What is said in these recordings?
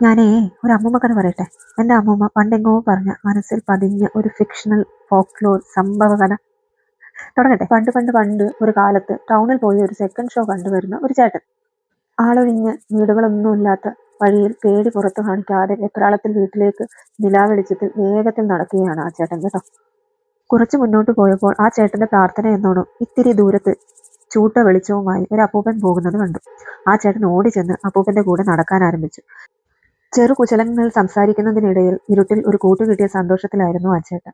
ഞാനേ ഒരു അമ്മൂമ്മ കഥ പറയട്ടെ. എൻ്റെ അമ്മൂമ്മ പണ്ടെങ്ങോ പറഞ്ഞ മനസ്സിൽ പതിഞ്ഞ ഒരു ഫിക്ഷണൽ ഫോക്ലോർ സംഭവ കഥ തുടങ്ങട്ടെ. പണ്ട് പണ്ട് പണ്ട് ഒരു കാലത്ത് ടൗണിൽ പോയി ഒരു സെക്കൻഡ് ഷോ കണ്ടുവരുന്ന ഒരു ചേട്ടൻ. ആളൊഴിഞ്ഞ് വീടുകളൊന്നുമില്ലാത്ത വഴിയിൽ പേടി പുറത്തു കാണിക്കാതെ വെപ്രാളത്തിൽ വീട്ടിലേക്ക് നിലാവെളിച്ചത്തിൽ വേഗത്തിൽ നടക്കുകയാണ് ആ ചേട്ടൻ കേട്ടോ. കുറച്ച് മുന്നോട്ട് പോയപ്പോൾ ആ ചേട്ടന്റെ പ്രാർത്ഥന എന്നോണം ഇത്തിരി ദൂരത്ത് ചൂട്ട വെളിച്ചവുമായി ഒരു അപ്പൂപ്പൻ പോകുന്നത് കണ്ടു. ആ ചേട്ടൻ ഓടി ചെന്ന് അപ്പൂപ്പന്റെ കൂടെ നടക്കാൻ ആരംഭിച്ചു. ചെറുകുശലങ്ങൾ സംസാരിക്കുന്നതിനിടയിൽ ഇരുട്ടിൽ ഒരു കൂട്ടു കിട്ടിയ സന്തോഷത്തിലായിരുന്നു ആ ചേട്ടൻ.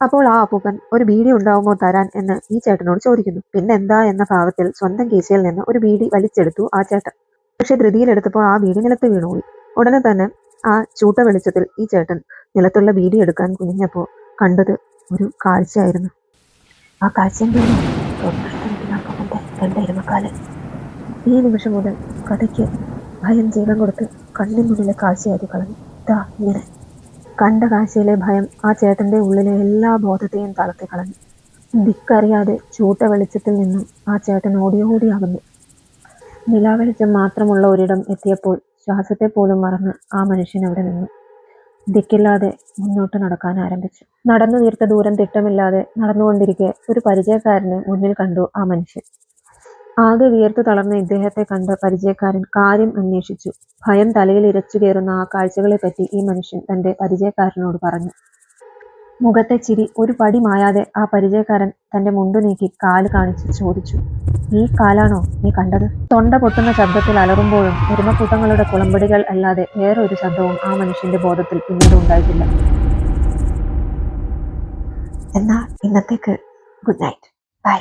അപ്പോൾ ആ അപ്പൂപ്പൻ ഒരു ബീഡി ഉണ്ടാവുമോ തരാൻ എന്ന് ഈ ചേട്ടനോട് ചോദിക്കുന്നു. പിന്നെന്താ എന്ന ഭാവത്തിൽ സ്വന്തം കീശയിൽ നിന്ന് ഒരു ബീഡി വലിച്ചെടുത്തു ആ ചേട്ടൻ. പക്ഷെ ധൃതിയിലെടുത്തപ്പോൾ ആ ബീഡി നിലത്ത് വീണുപോയി. ഉടനെ തന്നെ ആ ചൂട്ട വെളിച്ചത്തിൽ ഈ ചേട്ടൻ നിലത്തുള്ള ബീഡി എടുക്കാൻ കുനിഞ്ഞപ്പോൾ കണ്ടത് ഒരു കാഴ്ചയായിരുന്നു. ആ കാഴ്ച രണ്ട് എരുമക്കാല്. ഈ നിമിഷം മുതൽ കഥയ്ക്ക് ഭയം ജീവൻ കൊടുത്ത് കണ്ണിന് മുന്നിലെ കാഴ്ചയാക്കി കളഞ്ഞു. ഇതാ ഇങ്ങനെ കണ്ട കാഴ്ചയിലെ ഭയം ആ ചേട്ടന്റെ ഉള്ളിലെ എല്ലാ ബോധത്തെയും തളർത്തി കളഞ്ഞു. ദിക്കറിയാതെ ചൂട്ട വെളിച്ചത്തിൽ നിന്നും ആ ചേട്ടൻ ഓടി അകന്നു. നിലാവെളിച്ചം മാത്രമുള്ള ഒരിടം എത്തിയപ്പോൾ ശ്വാസത്തെ പോലും മറന്ന് ആ മനുഷ്യൻ അവിടെ നിന്നു. ദിക്കില്ലാതെ മുന്നോട്ട് നടക്കാൻ ആരംഭിച്ചു. നടന്നു തീർത്ത ദൂരം തിട്ടമില്ലാതെ നടന്നുകൊണ്ടിരിക്കെ ഒരു പരിചയക്കാരനെ മുന്നിൽ കണ്ടു ആ മനുഷ്യൻ. ആകെ വിയർത്തു തളർന്ന ഇദ്ദേഹത്തെ കണ്ട പരിചയക്കാരൻ കാര്യം അന്വേഷിച്ചു. ഭയം തലയിൽ ഇരച്ചു കയറുന്ന ആ കാഴ്ചകളെ പറ്റി ഈ മനുഷ്യൻ തന്റെ പരിചയക്കാരനോട് പറഞ്ഞു. മുഖത്തെ ചിരി ഒരു പടി മായാതെ ആ പരിചയക്കാരൻ തന്റെ മുണ്ടു നീക്കി കാല് കാണിച്ച് ചോദിച്ചു, ഈ കാലാണോ നീ കണ്ടത്? തൊണ്ട പൊട്ടുന്ന ശബ്ദത്തിൽ അലറുമ്പോഴും എരുമക്കൂട്ടങ്ങളുടെ കുളമ്പടികൾ അല്ലാതെ വേറെ ഒരു ശബ്ദവും ആ മനുഷ്യന്റെ ബോധത്തിൽ പിന്നീട് ഉണ്ടായിട്ടില്ല. എന്നാൽ ഇന്നത്തേക്ക് ഗുഡ് നൈറ്റ്, ബൈ.